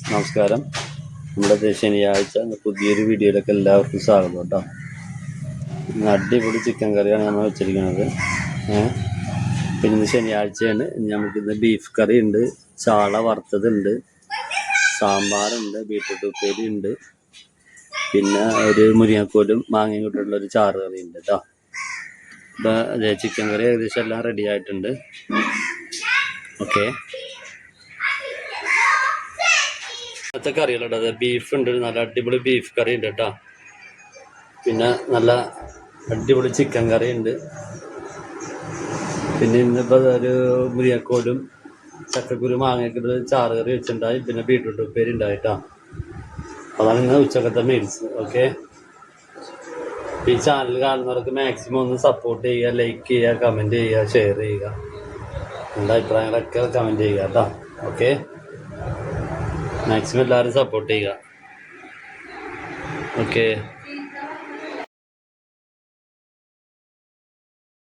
നമസ്കാരം. നമ്മുടെ ശനിയാഴ്ച പുതിയൊരു വീഡിയോയിലൊക്കെ എല്ലാവർക്കും സ്വാഗതം കേട്ടോ. ഇന്ന് അടിപൊളി ചിക്കൻ കറിയാണ് നമ്മൾ വെച്ചിരിക്കുന്നത്. പിന്നെ ഇന്ന് ശനിയാഴ്ചയാണ്. നമുക്കിന്ന് ബീഫ് കറി ഉണ്ട്, ചാള വറുത്തതുണ്ട്, സാമ്പാറുണ്ട്, ബീട്രൂട്ട് ഉപ്പേരി ഉണ്ട്, പിന്നെ ഒരു മുരിങ്ങക്കോലും മാങ്ങയും കൂട്ടുള്ളൊരു ചാറ് കറി ഉണ്ട് കേട്ടോ. അതെ, ചിക്കൻ കറി ഏകദേശം എല്ലാം റെഡി ആയിട്ടുണ്ട്. ഓക്കെ, ഇന്നത്തെ കറികളുണ്ട്. അത് ബീഫ് ഉണ്ട്, നല്ല അടിപൊളി ബീഫ് കറി ഉണ്ട് കേട്ടോ. പിന്നെ നല്ല അടിപൊളി ചിക്കൻ കറി ഉണ്ട്. പിന്നെ ഇന്നിപ്പോൾ ഒരു മുരിങ്ങക്കോലും ചക്കക്കുരു മാങ്ങയൊക്കെ ഇട്ട് ചാറ് കറി വെച്ചിട്ടുണ്ടായി. പിന്നെ ബീട്രൂട്ട് ഉപ്പേരി ഉണ്ടായിട്ടോ. അതാണ് ഇന്ന് ഉച്ചക്കത്തെ മീൽസ്. ഓക്കെ, ഈ ചാനൽ കാണുന്നവർക്ക് മാക്സിമം ഒന്ന് സപ്പോർട്ട് ചെയ്യുക, ലൈക്ക് ചെയ്യുക, കമൻറ്റ് ചെയ്യുക, ഷെയർ ചെയ്യുക. നിങ്ങളുടെ അഭിപ്രായങ്ങളൊക്കെ കമൻറ്റ് ചെയ്യുക കേട്ടോ. ഓക്കെ, മാക്സിമം എല്ലാവരും സപ്പോർട്ട് ചെയ്യുക. ഓക്കെ.